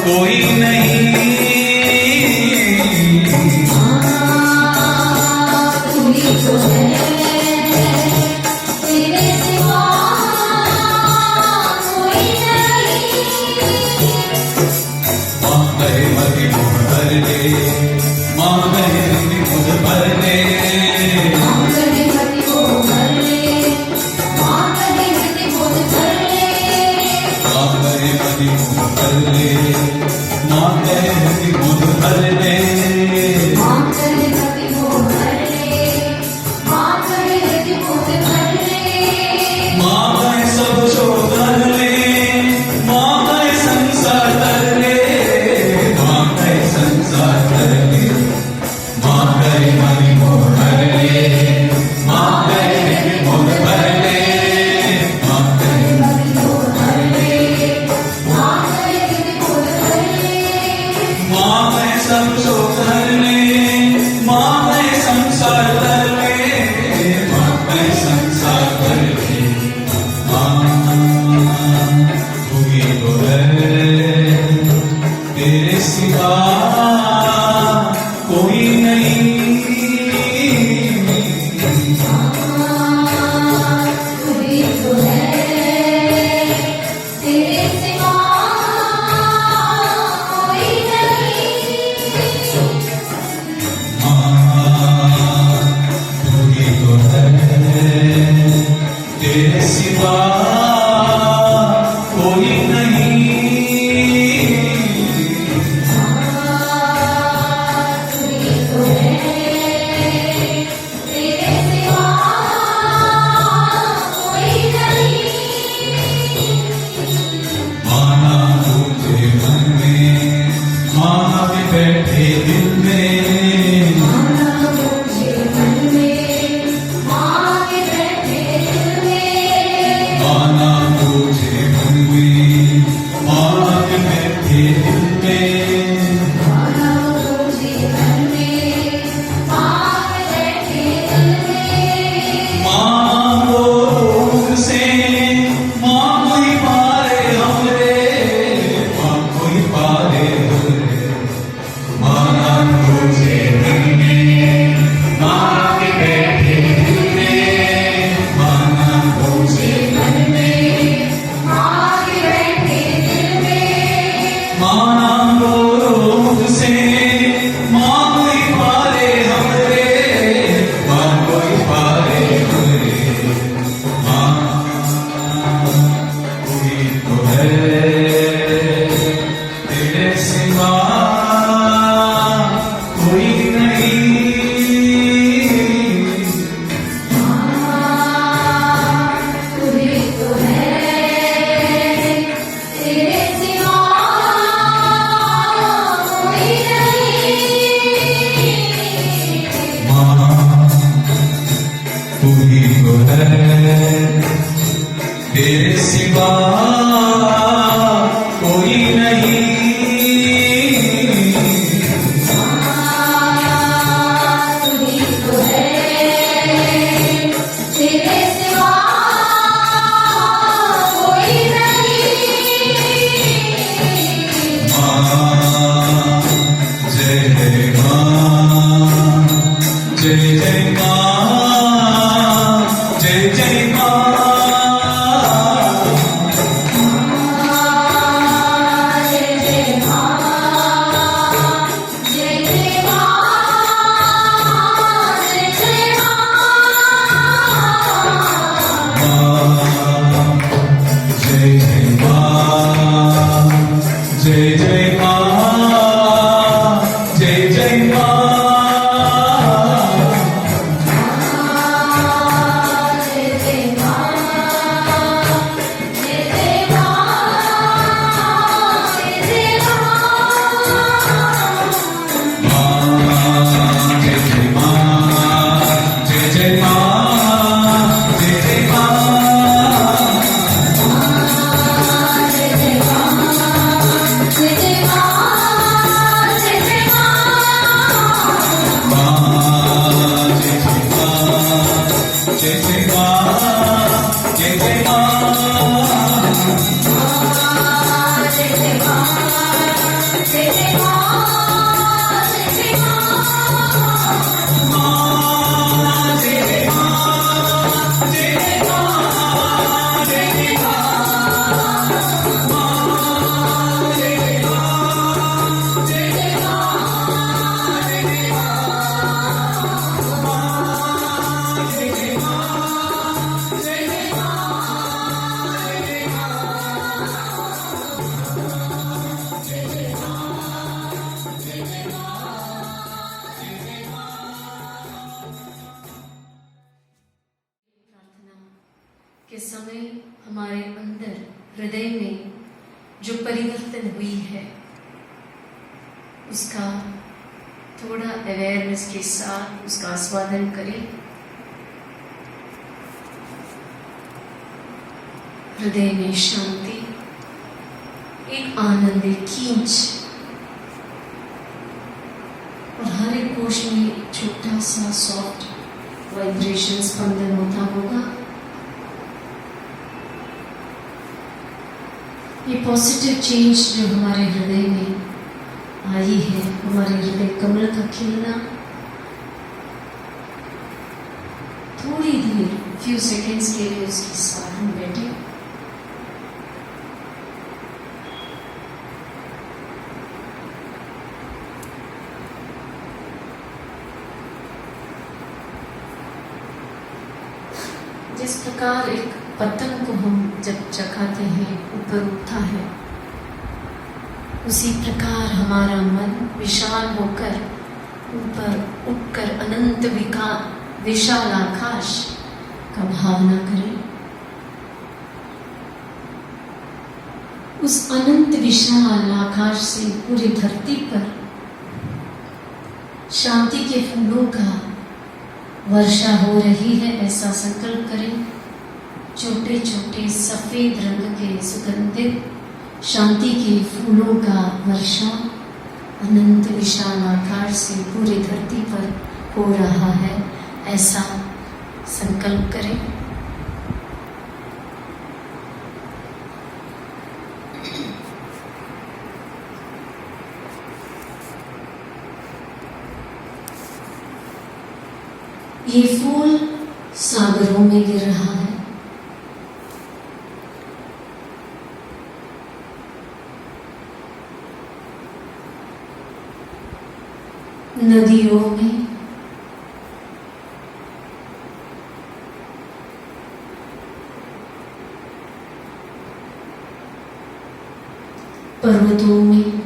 [SPEAKER 1] कोई नहीं तेरे सिवा कोई नहीं।
[SPEAKER 2] समय हमारे अंदर हृदय में जो परिवर्तन हुई है उसका थोड़ा अवेयरनेस के साथ उसका आस्वादन करें। हृदय में शांति, एक आनंद, एक खींच, और हर एक कोश में एक छोटा सा सॉफ्ट वाइब्रेशन स्पंदन होता होगा। ये पॉजिटिव चेंज जो हमारे हृदय में आई है, हमारे हृदय कमल का खिलना, थोड़ी देर फ्यू सेकेंड्स के लिए उसके साथ हम बैठे। जिस प्रकार एक पतंग को हम जब चखाते हैं ऊपर उठता है, उसी प्रकार हमारा मन विशाल होकर ऊपर उठकर अनंत विशाल आकाश का भावना करें। उस अनंत विशाल आकाश से पूरी धरती पर शांति के फूलों का वर्षा हो रही है, ऐसा संकल्प करें। छोटे छोटे सफेद रंग के सुगंधित शांति के फूलों का वर्षा अनंत विशाल आकाश से पूरी धरती पर हो रहा है, ऐसा संकल्प करें। ये फूल सागरों में गिर रहा है, नदियों में, पर्वतों में,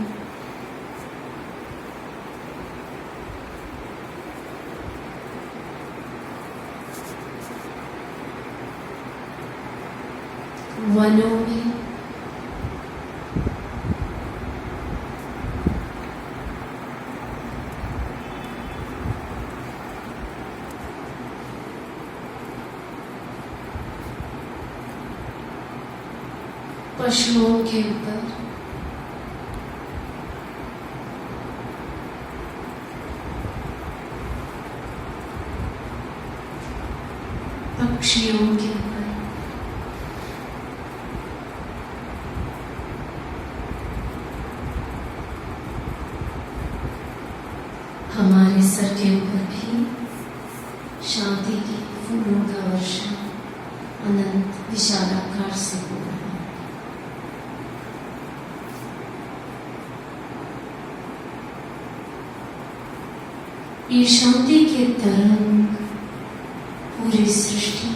[SPEAKER 2] वनों में, पशुओं के ऊपर, पक्षियों के ऊपर, हमारे सर के ऊपर भी शांति के फूलों का वर्षा अनंत विशाल आकाश से हो रहा है। ये शांति के तरंग पूरी सृष्टि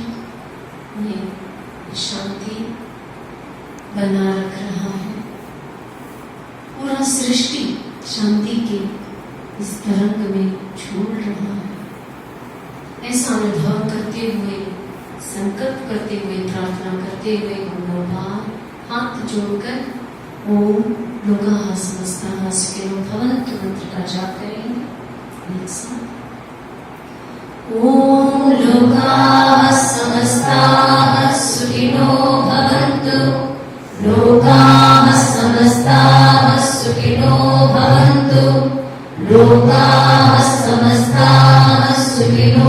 [SPEAKER 2] में शांति बना रख रहा है। पूरा सृष्टि शांति के इस तरंग में झूल रहा है। ऐसा अनुभव करते हुए, संकल्प करते हुए, प्रार्थना करते हुए हम लोग हाथ जोड़कर ओम लोकाः समस्ताः सुखिनो भवन्तु मंत्र का जाप करेंगे। ओम लोकाः समस्ताः सुखिनो भवन्तु, लोकाः समस्ताः सुखिनो भवन्तु, लोकाः समस्ताः सुखिनो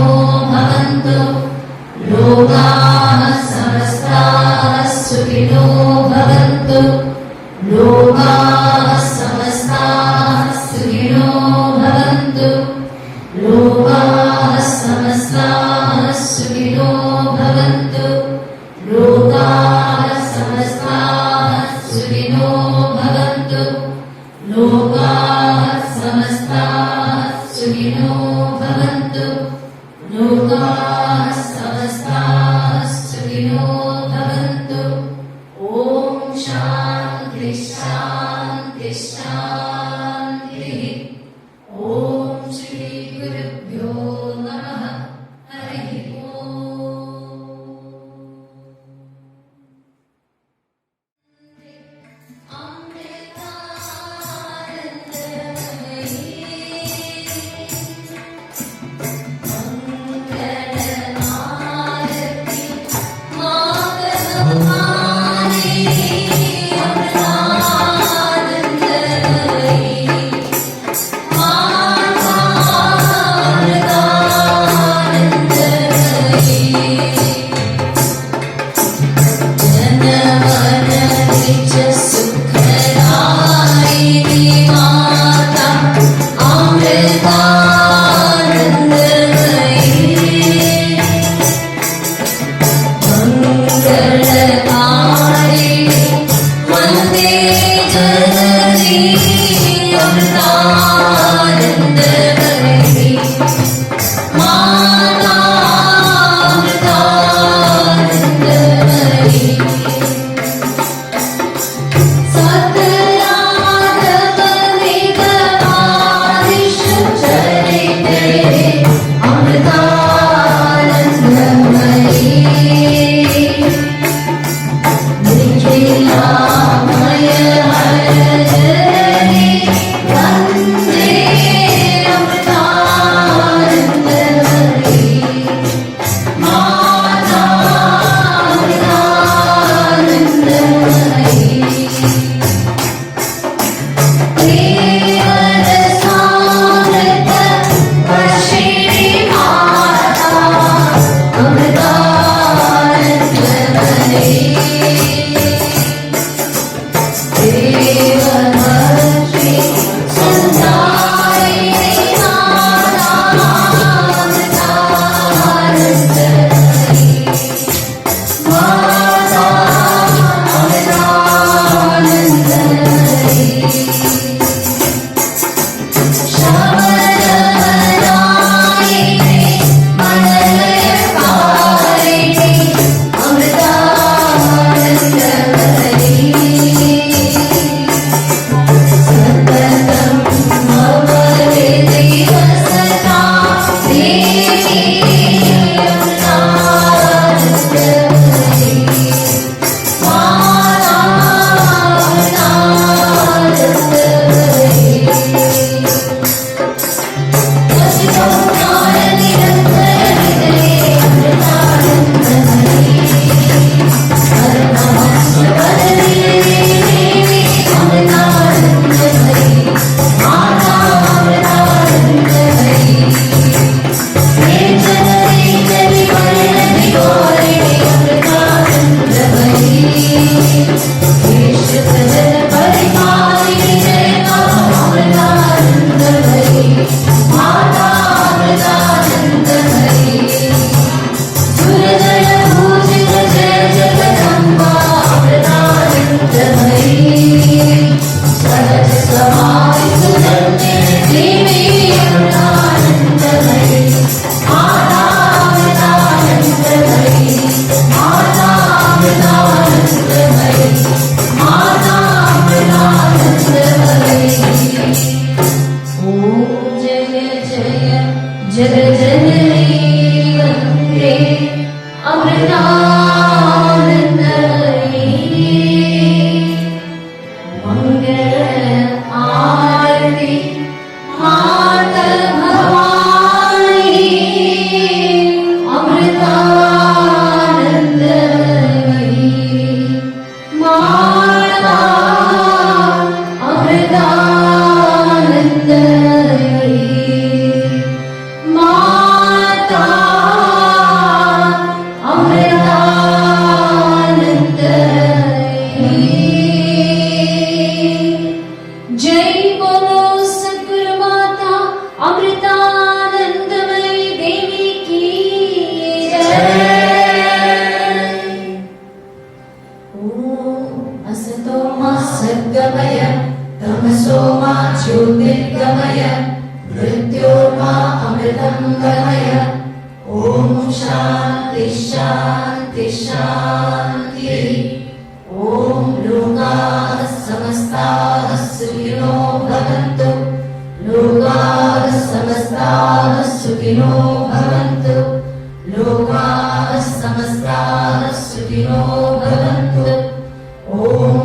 [SPEAKER 2] भवन्तु, लोकाः समस्ताः सुखिनो भवन्तु, लोकाः समस्ताः सुखिनो भवन्तु, लोकाः समस्ताः सुखिनो भवन्तु, लोकाः समस्ताः सुखिनो भवन्तु, लोकाः समस्ताः सुखिनो भवन्तु, लोकाः समस्ताः सुखिनो भवन्तु। ओम शांति शांति शांति। ओम श्री गुरुभ्यो नमः। हरि ओम।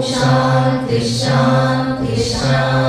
[SPEAKER 1] शांति शांति शांति।